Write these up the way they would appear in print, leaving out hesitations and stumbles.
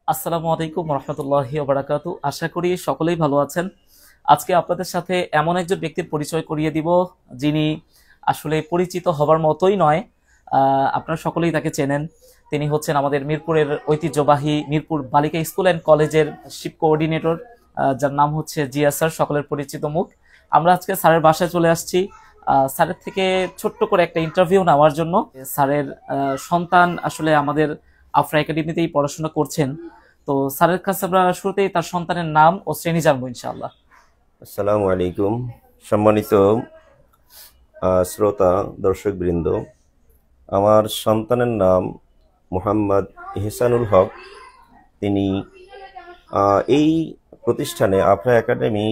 আসসালামু আলাইকুম রহমতুল্লাহি ওয়া বারাকাতু। আশা করি সকলেই ভালো আছেন। আজকে আপনাদের সাথে এমন একজন ব্যক্তির পরিচয় করিয়ে দিব যিনি আসলে পরিচিত হবার মতোই নয়। আপনারা সকলেই তাকে চেনেন। তিনি হচ্ছেন আমাদের মিরপুরের ঐতিহ্যবাহী মিরপুর বালিকা স্কুল অ্যান্ড কলেজের শিপ কোঅর্ডিনেটর, যার নাম হচ্ছে জিয়া স্যার, সকলের পরিচিত মুখ। আমরা আজকে স্যারের বাসায় চলে আসছি স্যারের থেকে ছোট্ট করে একটা ইন্টারভিউ নেওয়ার জন্য। স্যারের সন্তান আসলে আমাদের আফরা একাডেমিতেই পড়াশোনা করছেন। তো স্যারের কাছে আমরা শুরুতেই তার সন্তানের নাম ও শ্রেণী জানবো ইনশাআল্লাহ। আসসালামু আলাইকুম। সম্মানিত শ্রোতা দর্শকবৃন্দ, আমার সন্তানের নাম মোহাম্মদ ইহসানুল হক। তিনি এই প্রতিষ্ঠানে আফরা একাডেমি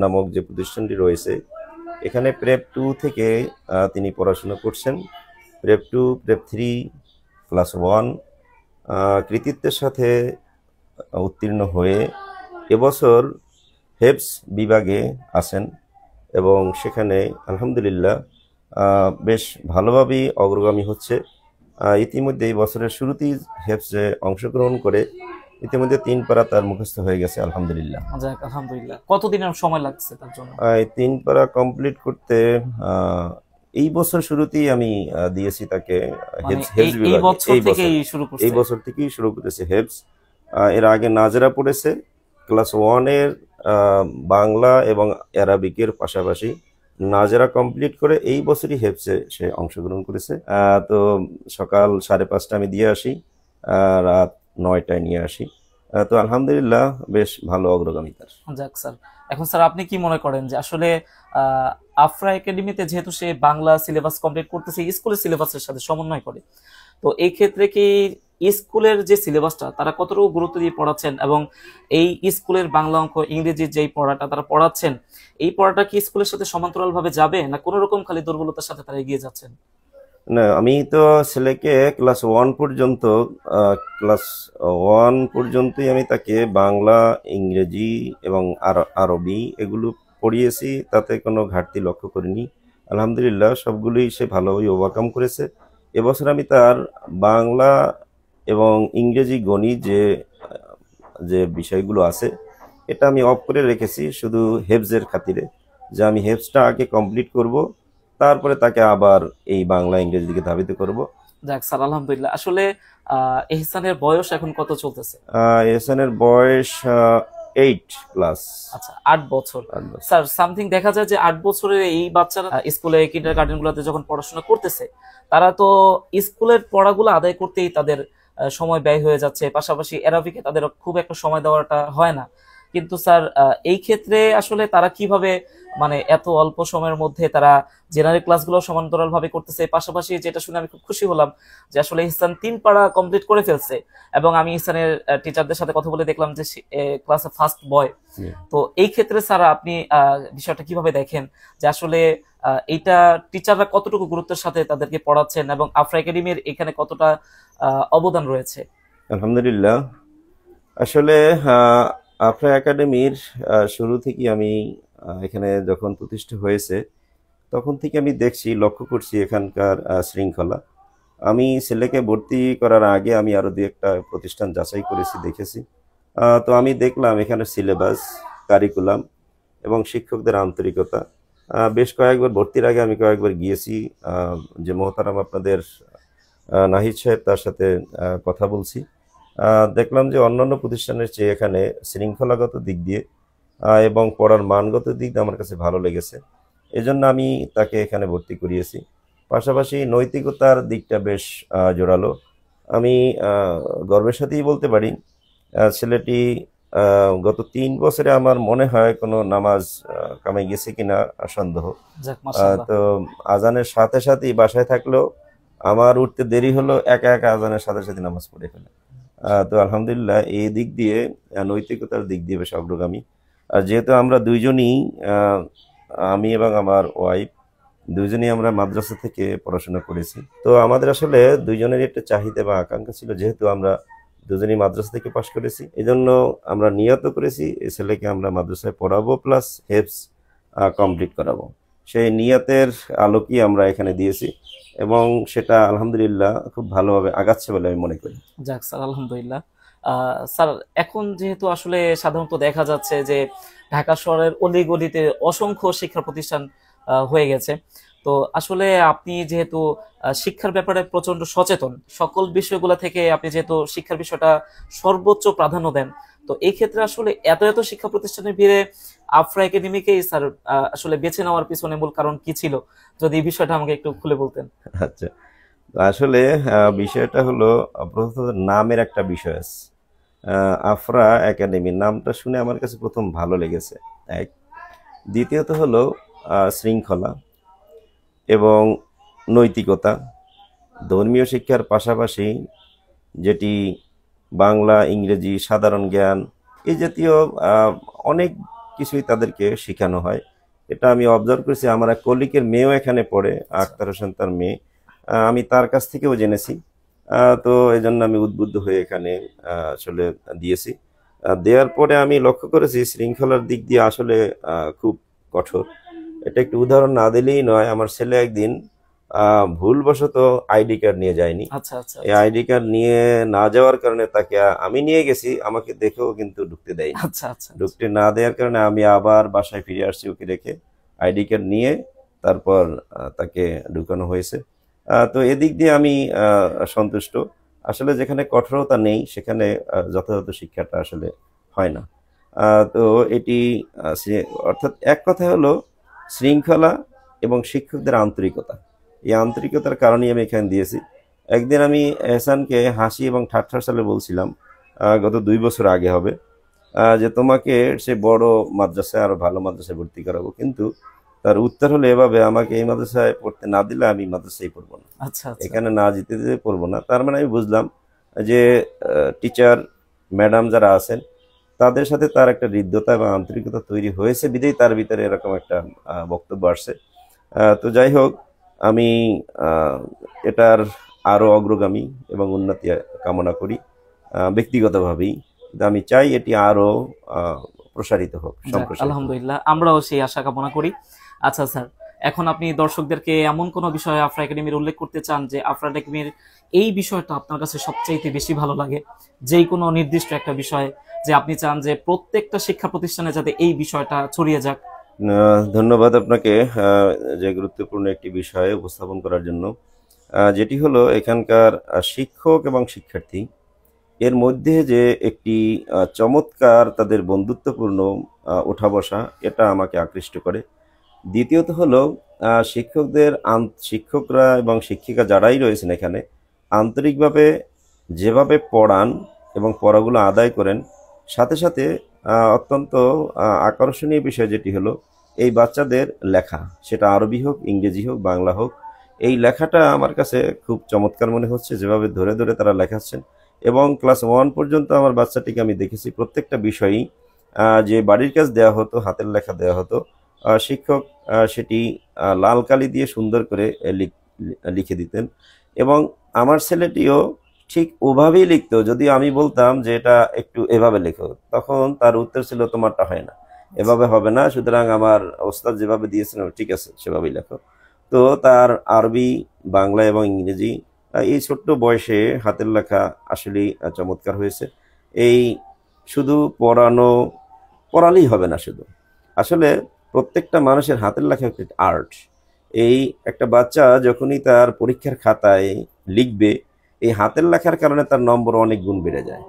নামক যে প্রতিষ্ঠানটি রয়েছে, এখানে প্রেপ 2 থেকে তিনি পড়াশোনা করছেন। প্রেপ 2, প্রেপ 3, ক্লাস 1 কৃতিত্বের সাথে উত্তীর্ণ হয়ে এবছর হেবস বিভাগে আছেন এবং সেখানে আলহামদুলিল্লাহ বেশ ভালোভাবেই অগ্রগামী হচ্ছে। ইতিমধ্যে এই বছরের শুরুতেই হেবসে অংশগ্রহণ করে ইতিমধ্যে 3 পারা তার মুখস্থ হয়ে গেছে আলহামদুলিল্লাহ। যাক আলহামদুলিল্লাহ। কতদিনের সময় লাগছে তার জন্য? এই 3 পারা কমপ্লিট করতে এই বছর শুরুতেই আমি দিয়েছি তাকে মানে হেবস এই বিভাগে। বছর থেকেই শুরু এই করছে? বছর থেকেই শুরু করেছে হেবস। এর আগে নাজরা পড়েছে। ক্লাস 1 এর বাংলা এবং অ্যারাবিকের পাশাপাশি নাজরা কমপ্লিট করে এই বছরই হেফসে সে অংশগ্রহণ করেছে। তো সকাল 5:30 আমি দিয়ে আসি, রাত 9টায় নিয়ে আসি। তো আলহামদুলিল্লাহ বেশ ভালো অগ্রগামী তার। যাক স্যার, এখন স্যার আপনি কি মনে করেন যে আসলে আফরা একাডেমিতে যেহেতু সে বাংলা সিলেবাস কমপ্লিট করতেছে স্কুলের সিলেবাসের সাথে সমন্বয় করে, তো এই ক্ষেত্রে কি স্কুলের যে সিলেবাসটা তারা কতটুকু গুরুত্ব দিয়ে পড়াচ্ছেন, এবং এই স্কুলের বাংলা অঙ্ক ইংরেজির যেই পড়াটা তারা পড়াচ্ছেন, এই পড়াটা কি স্কুলের সাথে সমান্তরাল ভাবে যাবে, না কোনো রকম খালি দুর্বলতার সাথে তারা এগিয়ে যাচ্ছেন? না, আমি তো ছেলেকে ক্লাস 1 পর্যন্ত ক্লাস 1 পর্যন্তই আমি তাকে বাংলা, ইংরেজি এবং আরবি এগুলো পড়িয়েছি, তাতে কোনো ঘাটতি লক্ষ্য করিনি। আলহামদুলিল্লাহ সবগুলোই সে ভালোভাবে ওভারকাম করেছে। এবছর আমি তার বাংলা এবং ইংরেজি গণিত যে বিষয়গুলো আছে, এটা আমি অফ করে রেখেছি শুধু হেফজের খাতিরে, যে আমি হেফজটা আগে কমপ্লিট করব, তারপরে তাকে আবার এই বাংলা ইংরেজি দিকে ধাবিত করব। যাক স্যার আলহামদুলিল্লাহ। আসলে এহসানের বয়স এখন কত চলতেছে? এহসানের বয়স 8 প্লাস। আচ্ছা, 8 বছর। 8 বছর। স্যার সামথিং দেখা যায় যে 8 বছরের এই বাচ্চারা স্কুলে কিন্ডারগার্টেন গুলোতে যখন পড়াশোনা করতেছে, তারা তো স্কুলের পড়াগুলো আদায় করতেই তাদের সময় ব্যয় হয়ে যাচ্ছে, পাশাপাশি অ্যারাবিকে তাদের খুব একটা সময় দেওয়াটা হয় না। কিন্তু স্যার এই ক্ষেত্রে আসলে তারা কিভাবে, মানে এত অল্প সময়ের মধ্যে তারা জেনারেল ক্লাসগুলো সমান্তরাল ভাবে করতেছে, পাশাপাশি যেটা শুনে আমি খুব খুশি হলাম যে আসলে ইহসান 3 পারা কমপ্লিট করে ফেলছে, এবং আমি ইহসানের টিচারদের সাথে কথা বলে দেখলাম যে ক্লাসে ফার্স্ট বয়। তো এই ক্ষেত্রে স্যার আপনি বিষয়টা কিভাবে দেখেন, যে আসলে এইটা টিচাররা কতটুকু গুরুত্বের সাথে তাদেরকে পড়াচ্ছেন, এবং আফরা একাডেমির এখানে কতটা অবদান রয়েছে? আলহামদুলিল্লাহ, আসলে আফরা একাডেমির শুরু থেকে আমি এখানে যখন প্রতিষ্ঠা হয়েছে তখন থেকে আমি দেখছি, লক্ষ্য করছি এখানকার শৃঙ্খলা। আমি ছেলেকে ভর্তি করার আগে আমি আরো দু একটা প্রতিষ্ঠান যাচাই করেছি, দেখেছি। তো আমি দেখলাম এখানে সিলেবাস, কারিকুলাম এবং শিক্ষকদের আন্তরিকতা। বেশ কয়েকবার ভর্তির আগে আমি কয়েকবার গিয়েছি, যে মোহতারাম আপনাদের নাহিদ সাহেব, তার সাথে কথা বলছি। দেখলাম যে অন্যান্য প্রতিষ্ঠানের চেয়ে এখানে শৃঙ্খলাগত দিক দিয়ে এবং পড়ার মানগত দিক দিয়ে আমার কাছে ভালো লেগেছে। এজন্য আমি তাকে এখানে ভর্তি করিয়েছি। পাশাপাশি নৈতিকতার দিকটা বেশ জোরালো। আমি গর্বের সাথেই বলতে পারি, ছেলেটি গত 3 বছরে আমার মনে হয় কোনো নামাজ কামাই গেছে কিনা সন্দেহ। যাক মাশাআল্লাহ। তো আজানের সাথে সাথেই বাসায় থাকলেও আমার উঠতে দেরি হলো, একা একা আজানের সাথে সাথে নামাজ পড়ে ফেলে। তো আলহামদুলিল্লাহ এই দিক দিয়ে, নৈতিকতার দিক দিয়ে বেশ অগ্রগামী। আর যেহেতু আমরা দুইজনই, আমি এবং আমার ওয়াইফ দুইজনই আমরা মাদ্রাসা থেকে পড়াশোনা করেছি, তো আমাদের আসলে দুইজনেরই একটা চাহিদা বা আকাঙ্ক্ষা ছিল, যেহেতু আমরা দুজনই মাদ্রাসা থেকে পাশ করেছি, এজন্য আমরা নিয়ত করেছি এই ছেলেকে আমরা মাদ্রাসায় পড়াবো প্লাস হেফস কমপ্লিট করাবো। সেই নিয়তের আলোকই আমরা এখানে দিয়েছি এবং সেটা আলহামদুলিল্লাহ খুব ভালোভাবে আগাচ্ছে বলে আমি মনে করি। যাক স্যার আলহামদুলিল্লাহ। স্যার, এখন যেহেতু আসলে সাধারণত দেখা যাচ্ছে যে ঢাকা শহরের অলিগলিতে অসংখ্য শিক্ষা প্রতিষ্ঠান হয়ে গেছে, তো আসলে আপনি যেহেতু শিক্ষার ব্যাপারে প্রচন্ড সচেতন, সকল বিষয়গুলো থেকে আপনি যেহেতু শিক্ষার বিষয়টা সর্বোচ্চ প্রাধান্য দেন, তো এই ক্ষেত্রে আসলে এত এত শিক্ষা প্রতিষ্ঠানের ভিড়ে আফরা একাডেমিকেই স্যার আসলে বেছে নেওয়ার পিছনে মূল কারণ কি ছিল, যদি এই বিষয়টা আমাকে একটু খুলে বলতেন। আচ্ছা, তো আসলে বিষয়টা হলো প্রথমত নামের একটা বিষয় আছে। আফরা একাডেমি নামটা শুনে আমার কাছে প্রথম ভালো লেগেছে, এক। দ্বিতীয়ত হলো শৃঙ্খলা এবং নৈতিকতা, ধর্মীয় শিক্ষার পাশাপাশি যেটি বাংলা, ইংরেজি, সাধারণ জ্ঞান এই জাতীয় আহ, অনেক কিছুই তাদেরকে শেখানো হয়। এটা আমি অবজার্ভ করেছি। আমার এক কলিগের মেয়েও এখানে পড়ে, আক্তার হোসেন তার মেয়ে। আমি তার কাছ থেকেও জেনেছি। তো এই জন্য আমি উদ্বুদ্ধ হয়ে এখানে আসলে দিয়েছি। দেওয়ার পরে আমি লক্ষ্য করেছি শৃঙ্খলার দিক দিয়ে আসলে খুব কঠোর। এটা একটু উদাহরণ না দিলেই নয়। আমার ছেলে একদিন ভুলবশত আইডি কার্ড নিয়ে যায়নি। আচ্ছা আচ্ছা এই আচ্ছা আইডি কার্ড নিয়ে না যাওয়ার কারণে তাকে আমি নিয়ে গেছি, আমাকে দেখেও কিন্তু ঢুকতে দেয়নি। আচ্ছা আচ্ছা ঢুকতে না দেওয়ার কারণে আমি আবার বাসায় ফিরে আসছি ওকে রেখে, আইডি কার্ড নিয়ে তারপর তাকে ঢুকানো হয়েছে। তো এদিক দিয়ে আমি সন্তুষ্ট। আসলে যেখানে কঠোরতা নেই সেখানে যথাযথ শিক্ষাটা আসলে হয় না। তো এটি অর্থাৎ এক কথা হলো শৃঙ্খলা এবং শিক্ষকদের আন্তরিকতা। এই আন্তরিকতার কারণেই আমি এখানে দিয়েছি। একদিন আমি এহসানকে হাসি এবং ঠাট্টার সালে বলছিলাম, গত 2 বছর আগে হবে, যে তোমাকে সে বড় মাদ্রাসায় আরো ভালো মাদ্রাসায় ভর্তি করাবো, কিন্তু তার উত্তর হলো এভাবে, আমাকে এই মাদ্রাসায় পড়তে না দিলে আমি মাদ্রাসায় পড়বো না, আচ্ছা আচ্ছা এখানে না যেতে দিতে পড়বো না। তার মানে আমি বুঝলাম যে টিচার ম্যাডাম যারা আছেন তাদের সাথে তার একটা হৃদ্যতা এবং আন্তরিকতা তৈরি হয়েছে, বিধেই তার ভিতরে এরকম একটা বক্তব্য আসছে। তো যাই হোক, আমি আহ, এটার আরো অগ্রগামী এবং উন্নতি কামনা করি ব্যক্তিগতভাবেই। কিন্তু আমি চাই এটি আরো প্রসারিত হোক, যাক, সম্প্রসারিত হোক। আলহামদুলিল্লাহ, আমরাও সেই আশা কামনা করি। আচ্ছা স্যার, এখন আপনি দর্শকদেরকে এমন কোনো বিষয়ে আফরা একাডেমির উল্লেখ করতে চান যে আফরা একাডেমির এই বিষয়টা আপনার কাছে সবচাইতে বেশি ভালো লাগে, যেই কোনো নির্দিষ্ট একটা বিষয় যে আপনি চান যে প্রত্যেকটা শিক্ষা প্রতিষ্ঠানে যাতে এই বিষয়টা ছড়িয়ে যাক। ধন্যবাদ আপনাকে যে গুরুত্বপূর্ণ একটি বিষয় উপস্থাপন করার জন্য। যেটি হলো এখানকার শিক্ষক এবং শিক্ষার্থী এর মধ্যে যে একটি চমৎকার তাদের বন্ধুত্বপূর্ণ ওঠা বসা, এটা আমাকে আকৃষ্ট করে। দ্বিতীয়ত হলো শিক্ষকরা এবং শিক্ষিকা যারাই রয়েছেন এখানে আন্তরিকভাবে যেভাবে পড়ান এবং পড়াগুলো আদায় করেন, সাথে সাথে অত্যন্ত আকর্ষণীয় বিষয় যেটি হলো এই বাচ্চাদের লেখা, সেটা আরবি হোক, ইংরেজি হোক, বাংলা হোক, এই লেখাটা আমার কাছে খুব চমৎকার মনে হচ্ছে, যেভাবে ধরে ধরে তারা লেখাচ্ছেন। এবং ক্লাস 1 পর্যন্ত আমার বাচ্চাটিকে আমি দেখেছি প্রত্যেকটা বিষয়ই যে বাড়ির কাজ দেওয়া হতো, হাতের লেখা দেওয়া হতো, শিক্ষক সেটি লাল কালি দিয়ে সুন্দর করে লিখে দিতেন। এবং আমার ছেলেটিও ঠিক ওভাবেই লিখতো। যদি আমি বলতাম যে এটা একটু এভাবে লেখো, তখন তার উত্তর ছিল তোমারটা হয় না, এভাবে হবে না, সুতরাং আমার ওস্তাদ যেভাবে দিয়েছেন ঠিক আছে সেভাবেই লেখো। তো তার আরবি, বাংলা এবং ইংরেজি এই ছোট্ট বয়সে হাতের লেখা আসলেই চমৎকার হয়েছে। এই শুধু পড়ালেই হবে না, শুধু আসলে প্রত্যেকটা মানুষের হাতের লেখা একটা আর্ট। এই একটা বাচ্চা যখনই তার পরীক্ষার খাতায় লিখবে, এই হাতের লেখার কারণে তার নম্বর অনেক গুণ বেড়ে যায়।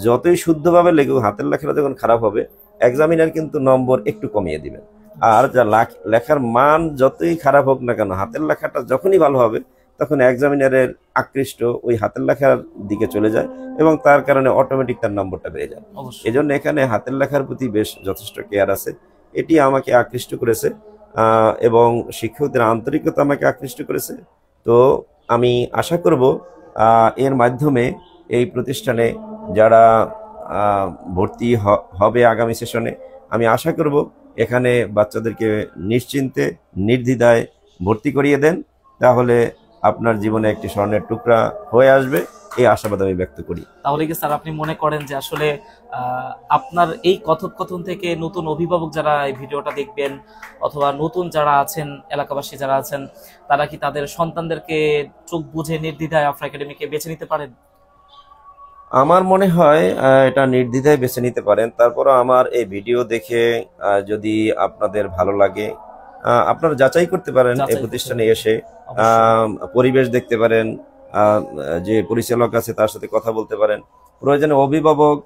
যতই শুদ্ধভাবে লেখুক, হাতের লেখাটা যখন খারাপ হবে, এক্সামিনার কিন্তু নম্বর একটু কমিয়ে দিবেন। আর যা লেখার মান যতই খারাপ হোক না কেন, হাতের লেখাটা যখনই ভালো হবে, তখন এক্সামিনারের আকৃষ্ট ওই হাতের লেখার দিকে চলে যায় এবং তার কারণে অটোমেটিক তার নম্বরটা বেড়ে যায়। অবশ্যই। এজন্য এখানে হাতের লেখার প্রতি বেশ যথেষ্ট কেয়ার আছে, এটি আমাকে আকৃষ্ট করেছে। এবং শিক্ষকদের আন্তরিকতা আমাকে আকৃষ্ট করেছে। তো আমি আশা করব এর মাধ্যমে এই প্রতিষ্ঠানে যারা ভর্তি হবে আগামী সেশনে, আমি আশা করব এখানে বাচ্চাদেরকে নিশ্চিন্তে নির্দ্বিধায় ভর্তি করিয়ে দেন, তাহলে আপনার জীবনে একটি স্বর্ণের টুকরা হয়ে আসবে, এই আশাবাদ আমি ব্যক্ত করি। তাহলে কি স্যার আপনি মনে করেন যে আসলে আপনার এই কথোপকথন থেকে নতুন অভিভাবক যারা এই ভিডিওটা দেখবেন, অথবা নতুন যারা আছেন, এলাকাবাসী যারা আছেন, তারা কি তাদের সন্তানদেরকে চোখ বুঝে নির্দ্বিধায় আফরা একাডেমিকে বেছে নিতে পারেন? আমার মনে হয় এটা নির্দ্বিধায় বেছে নিতে পারেন। তারপরও আমার এই ভিডিও দেখে যদি আপনাদের ভালো লাগে, আপনারা যাচাই করতে পারেন এই যাচাই করতে প্রতিষ্ঠানে পারেন এসে। অবশ্যই। পরিবেশ দেখতে পারেন, যে পরিচালক আছে তার সাথে কথা বলতে পারেন। প্রয়োজনে অভিভাবক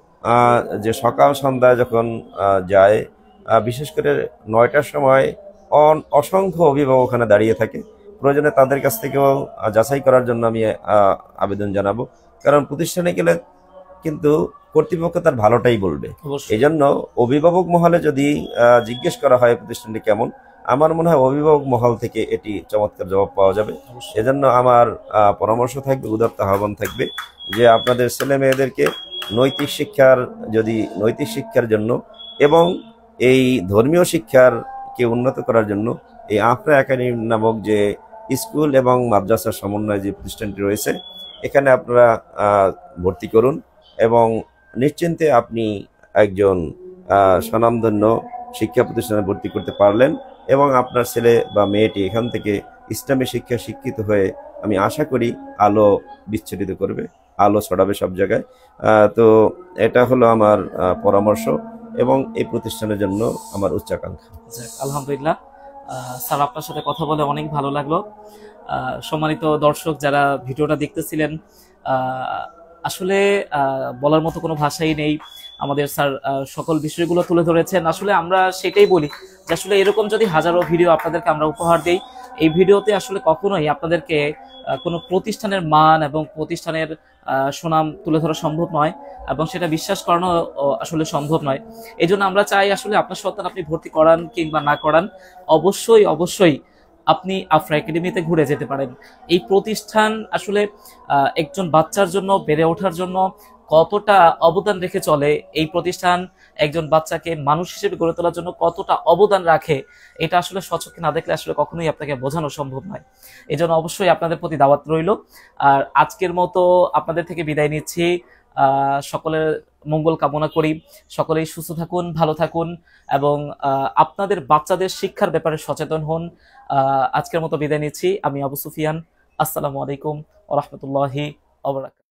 যে সকাল সন্ধ্যায় যখন যায়, বিশেষ করে 9টার সময় অসংখ্য অভিভাবক ওখানে দাঁড়িয়ে থাকে। প্রয়োজনে তাদের কাছ থেকেও যাচাই করার জন্য আমি আবেদন জানাবো। কারণ প্রতিষ্ঠানে গেলে কিন্তু কর্তৃপক্ষ তার ভালোটাই বলবে। এই অবশ্যই জন্য অভিভাবক মহলে যদি জিজ্ঞেস করা হয় প্রতিষ্ঠানটি কেমন, আমার মনে হয় অভিভাবক মহল থেকে এটি চমৎকার জবাব পাওয়া যাবে। অবশ্যই এজন্য আমার পরামর্শ থাকবে, উদাত্ত আহ্বান থাকবে যে আপনাদের ছেলে মেয়েদেরকে নৈতিক শিক্ষার জন্য এবং এই ধর্মীয় শিক্ষারকে উন্নত করার জন্য এই আফরা একাডেমি নামক যে স্কুল এবং মাদ্রাসার সমন্বয়ে যে প্রতিষ্ঠানটি রয়েছে, এখানে আপনারা ভর্তি করুন এবং নিশ্চিন্তে আপনি একজন স্বনামধন্য শিক্ষা প্রতিষ্ঠানে ভর্তি করতে পারলেন এবং আপনার ছেলে বা মেয়েটি এখান থেকে ইসলামী শিক্ষা শিক্ষিত হয়ে আমি আশা করি আলো বিচ্ছুরিত করবে, আলো ছড়াবে সব জায়গায়। তো এটা হলো আমার পরামর্শ এবং এই প্রতিষ্ঠানের জন্য আমার উচ্চাকাঙ্ক্ষা। যাক, আলহামদুলিল্লাহ। স্যার, আপনার সাথে কথা বলে অনেক ভালো লাগলো। সম্মানিত দর্শক যারা ভিডিওটা দেখতেছিলেন, আসলে বলার মতো কোনো ভাষাই নেই। আমাদের স্যার সকল বিষয়গুলো তুলে ধরেছেন। আসলে আমরা সেটাই বলি যে আসলে এরকম যদি হাজারো ভিডিও আপনাদেরকে আমরা উপহার দেই, এই ভিডিওতে আসলে কখনোই আপনাদেরকে কোনো প্রতিষ্ঠানের মান এবং প্রতিষ্ঠানের সুনাম তুলে ধরা সম্ভব নয় এবং সেটা বিশ্বাস করানো আসলে সম্ভব নয়। এই জন্য আমরা চাই আসলে আপনার সন্তান আপনি ভর্তি করান কিংবা না করান, অবশ্যই অবশ্যই আপনি আফরা একাডেমিতে ঘুরে যেতে পারেন। এই প্রতিষ্ঠান আসলে একজন বাচ্চার জন্য বেড়ে ওঠার জন্য কতটা অবদান রেখে চলে, এই প্রতিষ্ঠান একজন বাচ্চাকে মানুষ হিসেবে গড়ে তোলার জন্য কতটা অবদান রাখে, এটা আসলে স্বচক্ষে না দেখলে আসলে কখনোই আপনাকে বোঝানো সম্ভব নয়। এই জন্য অবশ্যই আপনাদের প্রতি দাওয়াত রইল। আর আজকের মতো আপনাদের থেকে বিদায় নিচ্ছি। সকলের মঙ্গল কামনা করি। সকলেই সুস্থ থাকুন, ভালো থাকুন এবং আপনাদের বাচ্চাদের শিক্ষার ব্যাপারে সচেতন হন। আজকের মতো বিদায় নিচ্ছি। আমি আবু সুফিয়ান। আসসালামু আলাইকুম ওয়া রাহমাতুল্লাহি ওয়া বারাকাতুহু।